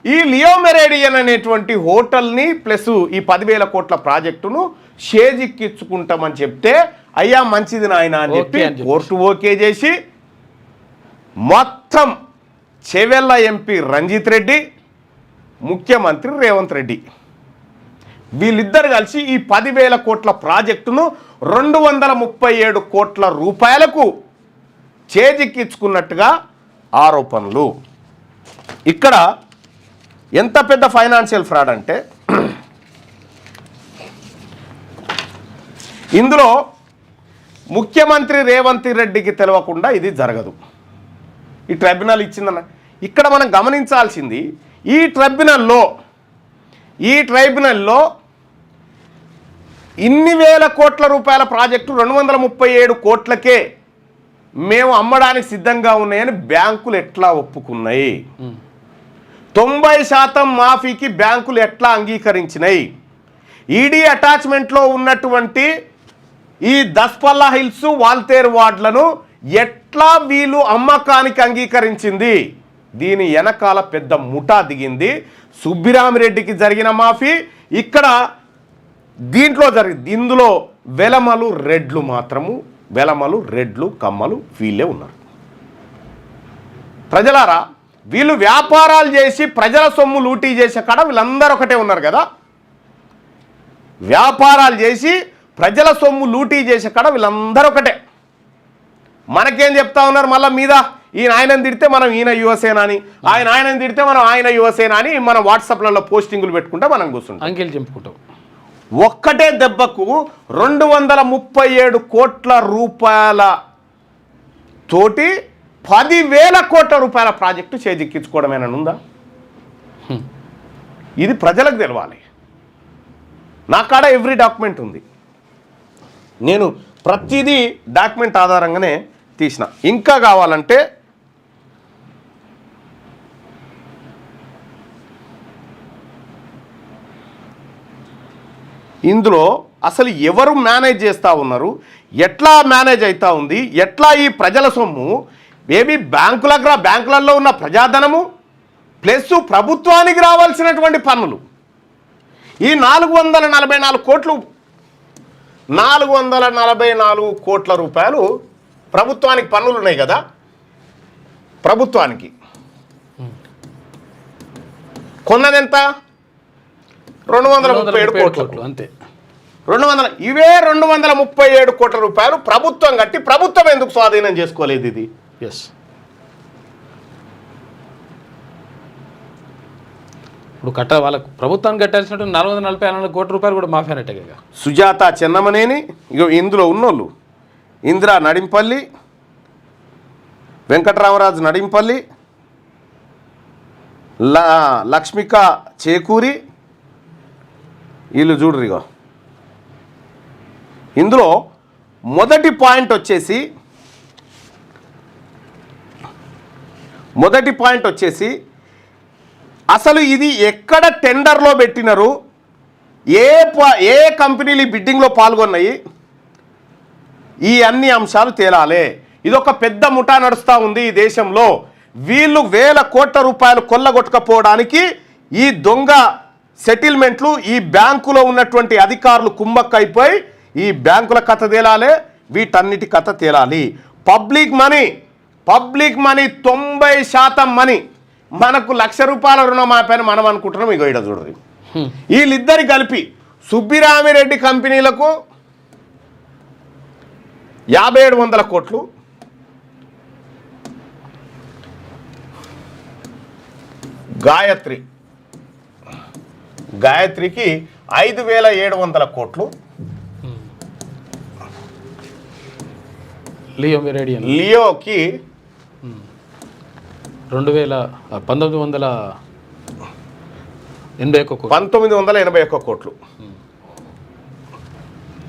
ఈ లియో మెరేడియన్ అనేటువంటి హోటల్ని ప్లస్ ఈ 10,000 కోట్ల ప్రాజెక్టును షేజిక్కించుకుంటామని చెప్తే, అయ్యా మంచిది నాయన అని చెప్పి కోర్టు ఓకే చేసి మొత్తం చెవెళ్ళ ఎంపీ రంజిత్ రెడ్డి, ముఖ్యమంత్రి రేవంత్ రెడ్డి వీళ్ళిద్దరు కలిసి ఈ 10,000 కోట్ల ప్రాజెక్టును 237 కోట్ల రూపాయలకు చేజిక్కించుకున్నట్టుగా ఆరోపణలు. ఇక్కడ ఎంత పెద్ద ఫైనాన్షియల్ ఫ్రాడ్ అంటే, ఇందులో ముఖ్యమంత్రి రేవంత్ రెడ్డికి తెలియకుండా ఇది జరగదు. ఈ ట్రైబ్యునల్ ఇచ్చిందన్న. ఇక్కడ మనం గమనించాల్సింది, ఈ ట్రైబ్యునల్లో ఇన్ని వేల కోట్ల రూపాయల ప్రాజెక్టు 237 కోట్లకే మేము అమ్మడానికి సిద్ధంగా ఉన్నాయని బ్యాంకులు ఎట్లా ఒప్పుకున్నాయి? 90% మాఫీకి బ్యాంకులు ఎట్లా అంగీకరించినాయి? ఈడీ అటాచ్మెంట్లో ఉన్నటువంటి ఈ దస్పల్లా హిల్స్, వాల్తేరు వార్డులను ఎట్లా వీళ్ళు అమ్మకానికి అంగీకరించింది? దీని వెనకాల పెద్ద ముఠా దిగింది. సుబ్బిరామిరెడ్డికి జరిగిన మాఫీ ఇక్కడ దీంట్లో జరిగింది. ఇందులో వెలమలు రెడ్లు మాత్రము, వెలమలు రెడ్లు కమ్మలు వీళ్ళే ఉన్నారు. ప్రజలారా, వీళ్ళు వ్యాపారాలు చేసి ప్రజల సొమ్ము లూటీ చేసే కాడ వీళ్ళందరూ ఒకటే ఉన్నారు కదా. వ్యాపారాలు చేసి ప్రజల సొమ్ము లూటీ చేసే కాడ వీళ్ళందరూ ఒకటే. మనకేం చెప్తా ఉన్నారు మళ్ళీ మీద, ఈయన ఆయనని తిడితే మనం ఈయన యువసేన అని, ఆయనని తిడితే మనం ఆయన యువసేన అని మనం వాట్సాప్లలో పోస్టింగులు పెట్టుకుంటే మనం కూర్చుంటాం, అంకెలు చెప్పుకుంటాం. ఒక్కటే దెబ్బకు 237 కోట్ల రూపాయల తోటి 10,000 కోట్ల రూపాయల ప్రాజెక్టు చేజిక్కించుకోవడమేనా ఉందా? ఇది ప్రజలకు తెలవాలి. నా కాడ ఎవ్రీ డాక్యుమెంట్ ఉంది, నేను ప్రతిదీ డాక్యుమెంట్ ఆధారంగానే తీసిన. ఇంకా కావాలంటే ఇందులో అసలు ఎవరు మేనేజ్ చేస్తూ ఉన్నారు, ఎట్లా మేనేజ్ అవుతూ ఉంది, ఎట్లా ఈ ప్రజల సొమ్ము మేబీ బ్యాంకులలో ఉన్న ప్రజాధనము ప్లస్ ప్రభుత్వానికి రావాల్సినటువంటి పన్నులు, ఈ 444 కోట్లు 444 కోట్ల రూపాయలు ప్రభుత్వానికి పన్నులు ఉన్నాయి కదా. ప్రభుత్వానికి కొన్నదెంత? 237 కోట్లు అంతే. 237 కోట్ల రూపాయలు ప్రభుత్వం కట్టి ప్రభుత్వం ఎందుకు స్వాధీనం చేసుకోలేదు? ఇది ఇప్పుడు వాళ్ళకు ప్రభుత్వానికి కట్టాల్సినట్టు 444 కోట్ల రూపాయలు కూడా మాఫీ అన్నట్టే కదా. సుజాత చెన్నమనేని, ఇగో ఇందులో ఉన్నోళ్ళు ఇందిరా నడింపల్లి, వెంకటరామరాజు నడింపల్లి, లక్ష్మిక చేకూరి, వీళ్ళు చూడరు. ఇగో ఇందులో మొదటి పాయింట్ వచ్చేసి అసలు ఇది ఎక్కడ టెండర్లో పెట్టినారు, ఏ కంపెనీలు బిడ్డింగ్లో పాల్గొన్నాయి, ఈ అన్ని అంశాలు తేలాలే. ఇదొక పెద్ద ముఠా నడుస్తూ ఉంది ఈ దేశంలో. వీళ్ళు 1000 కోట్ల రూపాయలు కొల్లగొట్టకపోవడానికి ఈ దొంగ సెటిల్మెంట్లు, ఈ బ్యాంకులో ఉన్నటువంటి అధికారులు కుమ్మక్కైపోయి ఈ బ్యాంకుల కథ తేలాలే, వీటన్నిటి కథ తేలాలి. పబ్లిక్ మనీ 90% మనీ, మనకు 1,00,000 రూపాయల రుణమాఫీ అని మనం అనుకుంటున్నాం. ఇగో ఇక్కడ చూడండి, వీళ్ళిద్దరి కలిపి సుబ్బిరామిరెడ్డి కంపెనీలకు 5,700 కోట్లు, గాయత్రికి 5,700 కోట్లు, లియోకి 1981 కోట్లు.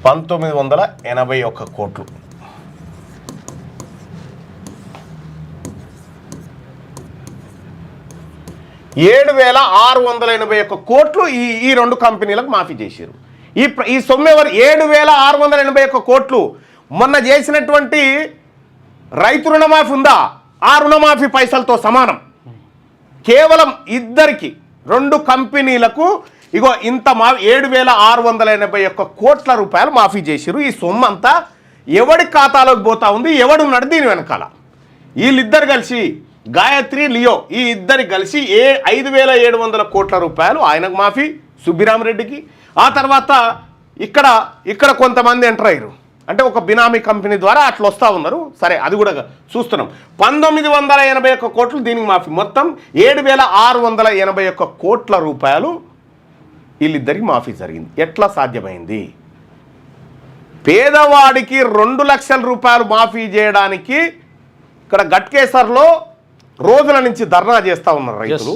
1981 కోట్లు. $7,681 కోట్లు ఈ రెండు కంపెనీలకు మాఫీ చేశారు. ఈ సొమ్ము ఎవరు? 7,681 కోట్లు. మొన్న చేసినటువంటి రైతు రుణమాఫీ ఉందా, ఆ రుణమాఫీ పైసలతో సమానం. కేవలం ఇద్దరికి, 2 కంపెనీలకు ఇగో ఇంత 7,681 కోట్ల రూపాయలు మాఫీ చేశారు. ఈ సొమ్ము అంతా ఎవడి ఖాతాలోకి పోతా ఉంది, ఎవడున్నాడు దీని వెనకాల? వీళ్ళిద్దరు కలిసి, గాయత్రి, లియో, ఈ ఇద్దరు కలిసి 5,700 కోట్ల రూపాయలు ఆయనకు మాఫీ, సుబ్బిరామిరెడ్డికి. ఆ తర్వాత ఇక్కడ కొంతమంది ఎంటర్ అయ్యారు, అంటే ఒక బినామీ కంపెనీ ద్వారా అట్లా వస్తూ ఉన్నారు. సరే, అది కూడా చూస్తున్నాం. 1981 కోట్లు దీనికి మాఫీ. మొత్తం 7,681 కోట్ల రూపాయలు వీళ్ళిద్దరికి మాఫీ జరిగింది. ఎట్లా సాధ్యమైంది? పేదవాడికి 2 లక్షల రూపాయలు మాఫీ చేయడానికి ఇక్కడ గట్కేసర్లో రోజుల నుంచి ధర్నా చేస్తూ ఉన్నారు రైతులు.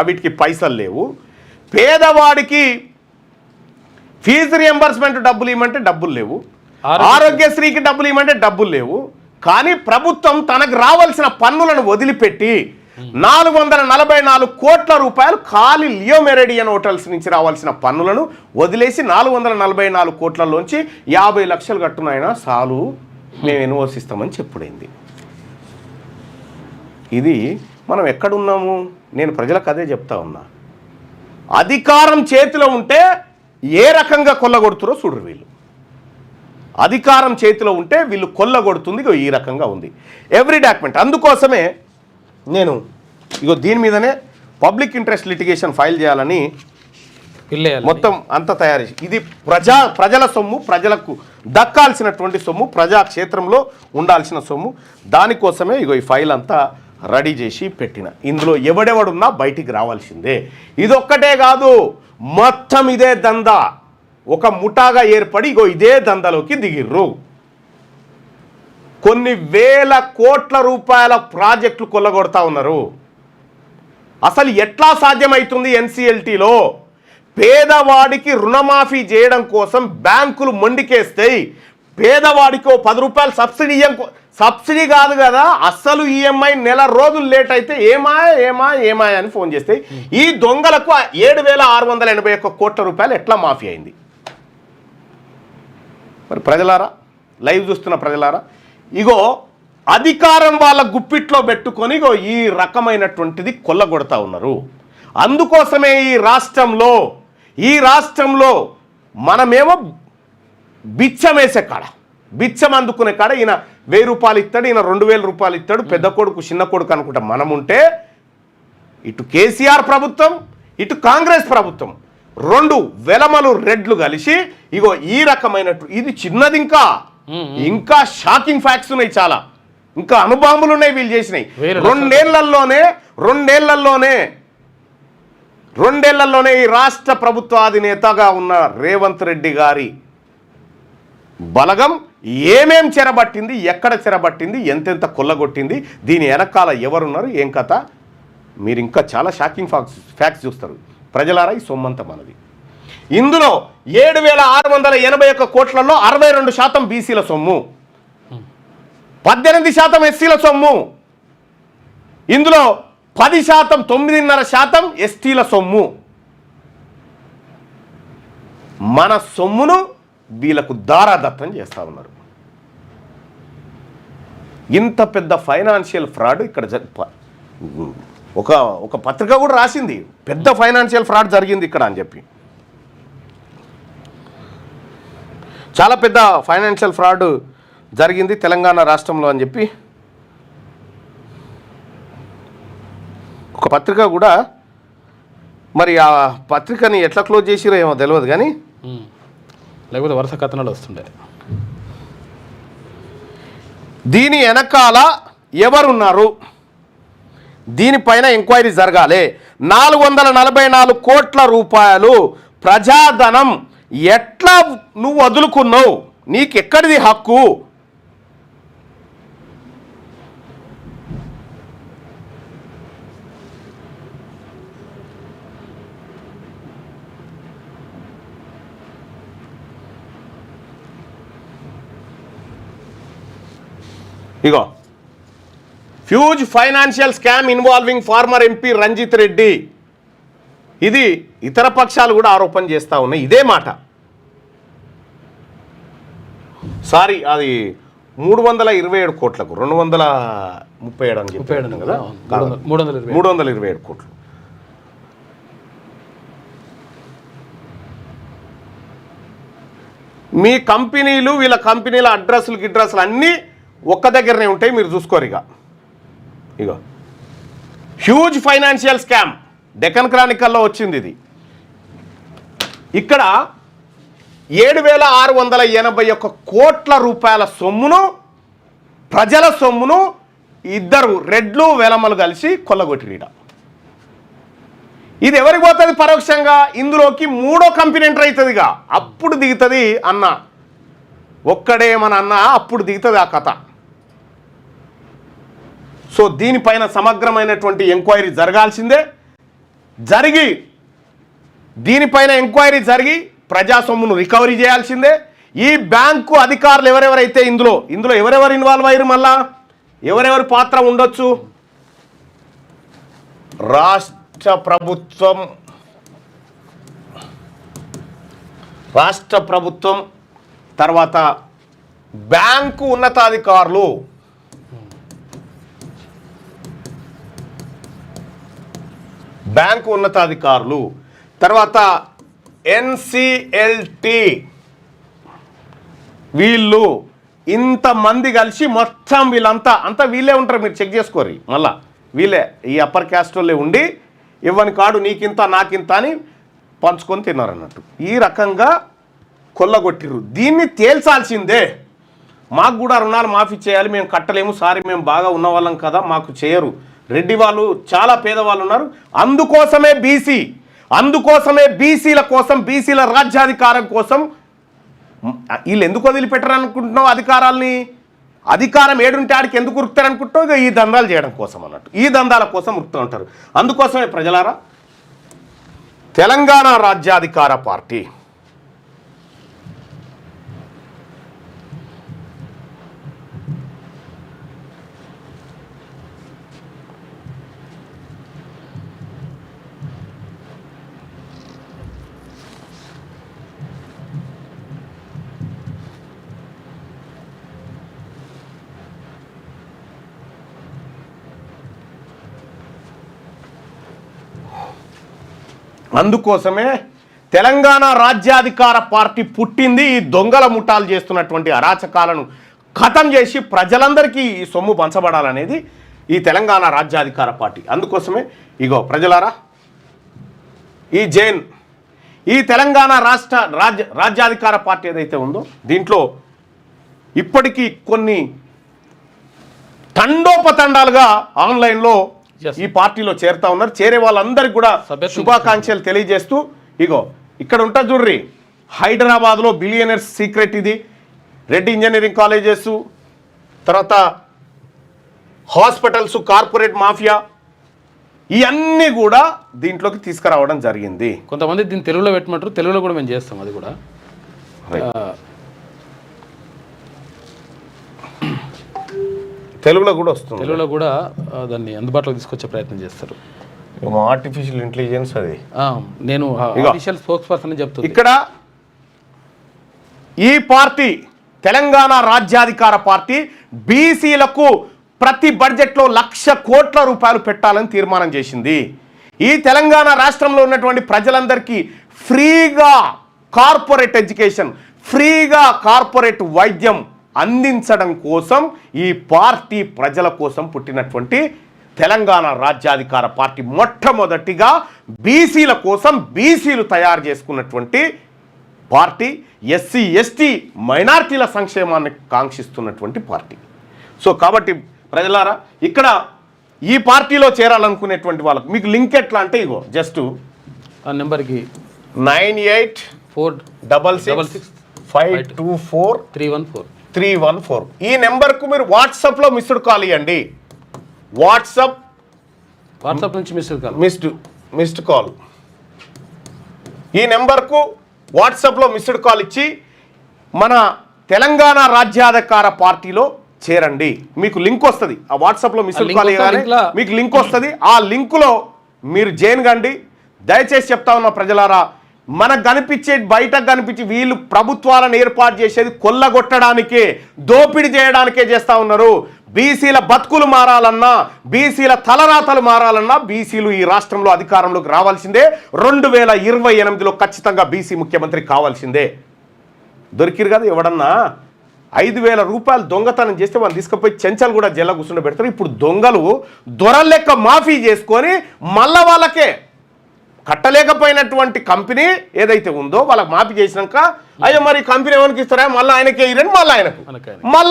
వీటికి పైసలు లేవు. పేదవాడికి ఫీజు రియంబర్స్మెంట్ డబ్బులు ఇవ్వమంటే డబ్బులు లేవు. ఆరోగ్యశ్రీకి డబ్బులు ఇవ్వమంటే డబ్బులు లేవు. కానీ ప్రభుత్వం తనకు రావాల్సిన పన్నులను వదిలిపెట్టి 444 కోట్ల రూపాయలు ఖాళీ లియో మెరిడియన్ హోటల్స్ నుంచి రావాల్సిన పన్నులను వదిలేసి 444 కోట్లలోంచి 50 లక్షలు కట్టునైనా చాలు, మేము ఎన్ఓసిస్తామని చెప్పుడైంది. ఇది మనం ఎక్కడున్నాము? నేను ప్రజలకు అదే చెప్తా ఉన్నా. అధికారం చేతిలో ఉంటే ఏ రకంగా కొల్లగొడుతురో చూడరు వీళ్ళు. అధికారం చేతిలో ఉంటే వీళ్ళు కొల్లగొడుతుంది ఈ రకంగా ఉంది ఎవ్రీ డాక్యుమెంట్. అందుకోసమే నేను దీని మీదనే పబ్లిక్ ఇంట్రెస్ట్ లిటిగేషన్ ఫైల్ చేయాలని మొత్తం అంతా తయారు చేసి, ఇది ప్రజల సొమ్ము, ప్రజలకు దక్కాల్సినటువంటి సొమ్ము, ప్రజాక్షేత్రంలో ఉండాల్సిన సొమ్ము. దానికోసమే ఈ ఫైల్ అంతా రెడీ చేసి పెట్టిన. ఇందులో ఎవడెవడున్నా బయటికి రావాల్సిందే. ఇదొక్కటే కాదు, మొత్తం ఇదే దందా ఒక ముఠాగా ఏర్పడి ఇదే దందాలోకి దిగిర్రు. కొన్ని వేల కోట్ల రూపాయల ప్రాజెక్టులు కొల్లగొడతా ఉన్నారు. అసలు ఎట్లా సాధ్యమవుతుంది? ఎన్సిఎల్టీలో పేదవాడికి రుణమాఫీ చేయడం కోసం బ్యాంకులు మొండికేస్తాయి. పేదవాడికి 10 రూపాయలు సబ్సిడీ కాదు కదా, అస్సలు ఈఎంఐ నెల రోజులు లేట్ అయితే ఏమాయ అని ఫోన్ చేస్తాయి. ఈ దొంగలకు 7,681 కోట్ల రూపాయలు ఎట్లా మాఫీ అయింది? మరి ప్రజలారా, లైవ్ చూస్తున్న ప్రజలారా, అధికారం వాళ్ళ గుప్పిట్లో పెట్టుకొని ఈ రకమైనటువంటిది కొల్లగొడతా ఉన్నారు. అందుకోసమే ఈ రాష్ట్రంలో మనమేమో బిచ్చం వేసే కాడ, బిచ్చం అందుకునే కాడ ఈయన 1000 రూపాయలు ఇస్తాడు, ఈయన 2000 రూపాయలు ఇస్తాడు, పెద్ద కొడుకు చిన్న కొడుకు అనుకుంటా మనం ఉంటే, ఇటు కేసీఆర్ ప్రభుత్వం, ఇటు కాంగ్రెస్ ప్రభుత్వం, 2 వెలమలు రెడ్లు కలిసి ఈ రకమైనట్టు, ఇది చిన్నది, ఇంకా షాకింగ్ ఫ్యాక్ట్స్ ఉన్నాయి, చాలా ఇంకా అనుబాంబులు ఉన్నాయి వీళ్ళు చేసినాయి. రెండేళ్లలోనే ఈ రాష్ట్ర ప్రభుత్వ అధినేతగా ఉన్న రేవంత్ రెడ్డి గారి బలగం ఏమేం చెరబట్టింది, ఎక్కడ చెరబట్టింది, ఎంతెంత కొల్లగొట్టింది, దీని వెనకాల ఎవరున్నారు, ఏం కథ, మీరు ఇంకా చాలా షాకింగ్ ఫ్యాక్ట్స్ చూస్తారు. ప్రజలారా, ఈ సొమ్మంతా మనది. ఇందులో 7,681 కోట్లలో 62% బీసీల సొమ్ము, 18% ఎస్సీల సొమ్ము, ఇందులో 10%, 9.5% ఎస్టీల సొమ్ము. మన సొమ్మును వీళ్ళకు దారాదత్తం చేస్తూ ఉన్నారు. ఇంత పెద్ద ఫైనాన్షియల్ ఫ్రాడ్ ఇక్కడ ఒక పత్రిక కూడా రాసింది, పెద్ద ఫైనాన్షియల్ ఫ్రాడ్ జరిగింది ఇక్కడ అని చెప్పి. చాలా పెద్ద ఫైనాన్షియల్ ఫ్రాడ్ జరిగింది తెలంగాణ రాష్ట్రంలో అని చెప్పి ఒక పత్రిక కూడా, మరి ఆ పత్రికని ఎట్లా క్లోజ్ చేసిరో ఏమో తెలియదు కానీ, లేకపోతే వరుస కథనాలు వస్తుండే. దీని వెనకాల ఎవరున్నారు, దీనిపైన ఎంక్వైరీ జరగాలి. 444 కోట్ల రూపాయలు ప్రజాధనం ఎట్లా నువ్వు వదులుకున్నావు, నీకెక్కడిది హక్కు? Huge financial scam involving former MP Ranjith Reddy. ఇది ఇతర పక్షాలు కూడా ఆరోపణ చేస్తూ ఉన్నాయి ఇదే మాట. సారీ, అది 327 కోట్లకు 237 అని చెప్పాడు కదా, 327 కోట్లు. మీ కంపెనీలు, వీళ్ళ కంపెనీల గిడ్రస్లు అన్నీ ఒక్క దగ్గరనే ఉంటాయి, మీరు చూసుకోరు. హ్యూజ్ ఫైనాన్షియల్ స్కామ్, డెక్కన్ క్రానికల్లో వచ్చింది ఇది. ఇక్కడ 7,681 కోట్ల రూపాయల సొమ్మును, ప్రజల సొమ్మును 2 రెడ్లు వెలమలు కలిసి కొల్లగొట్టిరీడ. ఇది ఎవరికి పోతుంది పరోక్షంగా? ఇందులోకి 3వ కంపెనీ ఎంటర్ అవుతుందిగా, అప్పుడు దిగుతుంది అన్న, ఒక్కడే మన అన్న, అప్పుడు దిగుతుంది ఆ కథ. సో దీనిపైన సమగ్రమైనటువంటి ఎంక్వైరీ జరగాల్సిందే. దీనిపైన ఎంక్వైరీ జరిగి ప్రజా సొమ్మును రికవరీ చేయాల్సిందే. ఈ బ్యాంకు అధికారులు ఎవరెవరైతే ఇందులో ఎవరెవరు ఇన్వాల్వ్ అయ్యారు, మళ్ళా ఎవరెవరి పాత్ర ఉండొచ్చు? రాష్ట్ర ప్రభుత్వం తర్వాత బ్యాంకు ఉన్నతాధికారులు, బ్యాంకు ఉన్నతాధికారులు, తర్వాత ఎన్సిఎల్టి, వీళ్ళు ఇంతమంది కలిసి మొత్తం వీళ్ళంతా వీళ్ళే ఉంటారు. మీరు చెక్ చేసుకోరు, మళ్ళా వీళ్ళే ఈ అప్పర్ క్యాస్ట్ వాళ్ళే ఉండి ఇవ్వని కాడు నీకింత నాకింత అని పంచుకొని తిన్నారన్నట్టు. ఈ రకంగా కొల్లగొట్టిర్రు. దీన్ని తేల్చాల్సిందే. మాకు కూడా రుణాలు మాఫీ చేయాలి, మేము కట్టలేము, సారీ మేము బాగా ఉన్నవాళ్ళం కదా, మాకు చేయరు. రెడ్డి వాళ్ళు చాలా పేదవాళ్ళు ఉన్నారు, అందుకోసమే బీసీల కోసం, బీసీల రాజ్యాధికారం కోసం వీళ్ళు ఎందుకు వదిలిపెట్టరు అనుకుంటున్నావు అధికారాల్ని? అధికారం ఏడుంటే ఆడికి ఎందుకు ఉరుకుతారు అనుకుంటావు? ఇక ఈ దందాలు చేయడం కోసం అన్నట్టు, ఈ దందాల కోసం ఉరుకుతూ ఉంటారు. అందుకోసమే ప్రజలారా, తెలంగాణ రాజ్యాధికార పార్టీ అందుకోసమే తెలంగాణ రాజ్యాధికార పార్టీ పుట్టింది. ఈ దొంగల ముఠాలు చేస్తున్నటువంటి అరాచకాలను ఖతం చేసి ప్రజలందరికీ ఈ సొమ్ము పంచబడాలనేది ఈ తెలంగాణ రాజ్యాధికార పార్టీ. అందుకోసమే ఇగో ప్రజలారా, ఈ తెలంగాణ రాజ్యాధికార పార్టీ ఏదైతే ఉందో దీంట్లో ఇప్పటికీ కొన్ని తండోపతండాలుగా ఆన్లైన్లో ఈ పార్టీలో చేరుతా ఉన్నారు. చేరే వాళ్ళందరికీ కూడా శుభాకాంక్షలు తెలియజేస్తూ ఇగో ఇక్కడ ఉంటా చూడ్రి, హైదరాబాద్లో బిలియనర్స్ సీక్రెట్ ఇది, రెడ్డి ఇంజనీరింగ్ కాలేజెస్, తర్వాత హాస్పిటల్స్, కార్పొరేట్ మాఫియా, ఇవన్నీ కూడా దీంట్లోకి తీసుకురావడం జరిగింది. కొంతమంది దీన్ని తెలుగులో పెట్టమంటారు, తెలుగులో కూడా మేము చేస్తాం. అది కూడా తెలుగులో కూడా వస్తుంది, తెలుగులో కూడా దాన్ని అందుబాటులోకి తీసుకొచ్చే ప్రయత్నం చేస్తారు. ఆర్టిఫిషియల్ ఇంటెలిజెన్స్ అది. నేను ఆఫీషియల్ స్పోక్స్ పర్సన్ చెప్తాను. ఇక్కడ ఈ పార్టీ తెలంగాణ రాజ్యాధికార పార్టీ బీసీలకు ప్రతి బడ్జెట్లో 1,00,000 కోట్ల రూపాయలు పెట్టాలని తీర్మానం చేసింది. ఈ తెలంగాణ రాష్ట్రంలో ఉన్నటువంటి ప్రజలందరికీ ఫ్రీగా కార్పొరేట్ ఎడ్యుకేషన్, ఫ్రీగా కార్పొరేట్ వైద్యం అందించడం కోసం ఈ పార్టీ ప్రజల కోసం పుట్టినటువంటి తెలంగాణ రాజ్యాధికార పార్టీ మొట్టమొదటిగా బీసీల కోసం బీసీలు తయారు చేసుకున్నటువంటి పార్టీ, ఎస్సీ ఎస్టీ మైనారిటీల సంక్షేమాన్ని కాంక్షిస్తున్నటువంటి పార్టీ. సో కాబట్టి ప్రజలారా, ఇక్కడ ఈ పార్టీలో చేరాలనుకునేటువంటి వాళ్ళకు మీకు లింక్ ఎట్లా అంటే ఇగో జస్ట్ ఆ నెంబర్కి 98466524 ఈ నెంబర్కు మీరు వాట్సాప్లో మిస్డ్ కాల్ ఇవ్వండి. వాట్సాప్ నుంచి మిస్డ్ కాల్ ఈ నెంబర్కు వాట్సాప్లో మిస్డ్ కాల్ ఇచ్చి మన తెలంగాణ రాజ్యాధికార పార్టీలో చేరండి. మీకు లింక్ వస్తుంది, ఆ వాట్సాప్లో మిస్డ్ కాల్ ఇవ్వగానే మీకు లింక్ వస్తుంది. ఆ లింకులో మీరు జాయిన్ కండి. దయచేసి చెప్తా ఉన్న ప్రజలారా, మనకు కనిపించే బయటకు కనిపించి వీళ్ళు ప్రభుత్వాలను ఏర్పాటు చేసేది కొల్లగొట్టడానికే, దోపిడీ చేయడానికే చేస్తూ ఉన్నారు. బీసీల బతుకులు మారాలన్నా, బీసీల తలరాతలు మారాలన్నా బీసీలు ఈ రాష్ట్రంలో అధికారంలోకి రావాల్సిందే. 2028లో ఖచ్చితంగా బీసీ ముఖ్యమంత్రి కావాల్సిందే. దొరికిరు కదా ఎవడన్నా 5,000 రూపాయలు దొంగతనం చేస్తే వాళ్ళు తీసుకుపోయి చెంచలు కూడా జైల్లో కూర్చుండ పెడతారు. ఇప్పుడు దొంగలు దొరల లెక్క మాఫీ చేసుకొని మళ్ళా వాళ్ళకే కట్టలేకపోయినటువంటి కంపెనీ ఏదైతే ఉందో వాళ్ళకి మాఫీ చేసినాక, అయ్యో మరి కంపెనీ ఎవరికి ఇస్తారా, మళ్ళీ ఆయనకే ఇరని మళ్ళీ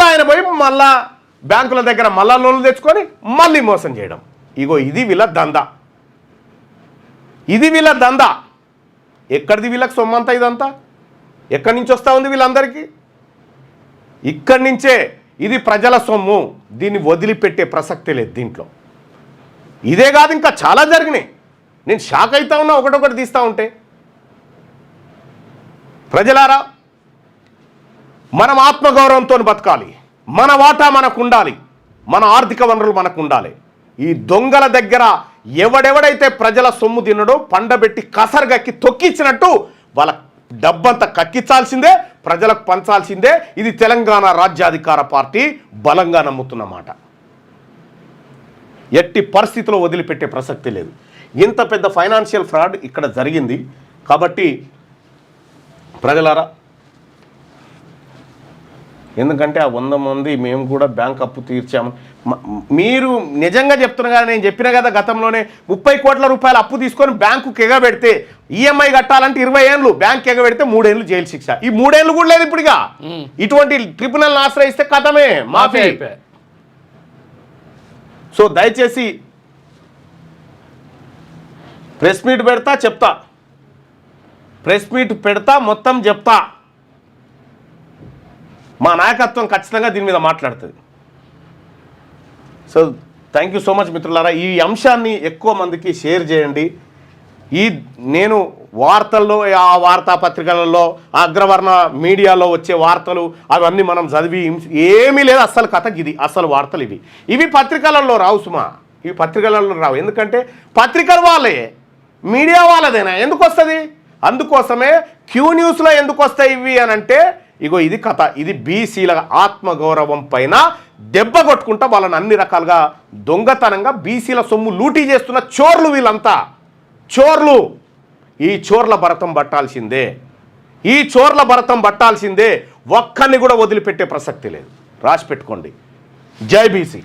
ఆయన పోయి మళ్ళా బ్యాంకుల దగ్గర మళ్ళా లోన్లు తెచ్చుకొని మళ్ళీ మోసం చేయడం. ఇగో ఇది వీళ్ళ దందా. ఎక్కడిది వీళ్ళకి సొమ్మంతా? ఇదంతా ఎక్కడి నుంచి వస్తూ ఉంది వీళ్ళందరికీ? ఇక్కడి నుంచే. ఇది ప్రజల సొమ్ము, దీన్ని వదిలిపెట్టే ప్రసక్తే లేదు దీంట్లో. ఇదే కాదు, ఇంకా చాలా జరిగినాయి. నేను షాక్ అవుతా ఉన్నా ఒకటొకటి తీస్తూ ఉంటే. ప్రజలారా, మనం ఆత్మగౌరవంతో బతకాలి, మన వాటా మనకు ఉండాలి, మన ఆర్థిక వనరులు మనకు ఉండాలి. ఈ దొంగల దగ్గర ఎవడెవడైతే ప్రజల సొమ్ము తినడో పండబెట్టి కసరగక్కి తొక్కించినట్టు వాళ్ళ డబ్బంతా కక్కించాల్సిందే, ప్రజలకు పంచాల్సిందే. ఇది తెలంగాణ రాజ్యాధికార పార్టీ బలంగా నమ్ముతున్నమాట. ఎట్టి పరిస్థితిలో వదిలిపెట్టే ప్రసక్తి లేదు. ఇంత పెద్ద ఫైనాన్షియల్ ఫ్రాడ్ ఇక్కడ జరిగింది. కాబట్టి ప్రజలారా, ఎందుకంటే ఆ 100 మంది మేము కూడా బ్యాంక్ అప్పు తీర్చాము, మీరు నిజంగా చెప్తున్నా కదా, నేను చెప్పిన కదా గతంలోనే 30 కోట్ల రూపాయలు అప్పు తీసుకొని బ్యాంకుకి ఎగబెడితే ఈఎంఐ కట్టాలంటే 20 ఏళ్ళు, బ్యాంక్ ఎగబెడితే 3 ఏళ్ళు జైలు శిక్ష. ఈ 3 ఏళ్ళు కూడా లేదు ఇప్పుడుగా. ఇటువంటి ట్రిబ్యునల్ ఆశ్రయిస్తే కథమే, మాఫీ. సో దయచేసి ప్రెస్ మీట్ పెడతా, చెప్తా, ప్రెస్ మీట్ పెడతా, మొత్తం చెప్తా. మా నాయకత్వం ఖచ్చితంగా దీని మీద మాట్లాడుతుంది. So thank you so much మిత్రులారా. ఈ అంశాన్ని ఎక్కువ మందికి షేర్ చేయండి. నేను వార్తల్లో, ఆ వార్తాపత్రికలలో, అగ్రవర్ణ మీడియాలో వచ్చే వార్తలు అవన్నీ మనం చదివి ఏమీ లేదు. అస్సలు కథ ఇది, అసలు వార్తలు ఇవి పత్రికలలో రావు సుమా, ఇవి పత్రికలలో రావు. ఎందుకంటే పత్రికలు వాళ్ళే, మీడియా వాళ్ళదేనా, ఎందుకు వస్తుంది? అందుకోసమే క్యూ న్యూస్లో ఎందుకు వస్తాయి ఇవి అని అంటే, ఇగో ఇది కథ. ఇది బీసీల ఆత్మగౌరవం పైన దెబ్బ కొట్టుకుంటా వాళ్ళని అన్ని రకాలుగా దొంగతనంగా బీసీల సొమ్ము లూటీ చేస్తున్న చోర్లు వీళ్ళంతా, చోర్లు. ఈ చోర్ల భరతం పట్టాల్సిందే, ఈ చోర్ల భరతం పట్టాల్సిందే. ఒక్కరిని కూడా వదిలిపెట్టే ప్రసక్తి లేదు. రాసి పెట్టుకోండి. జై బీసీ.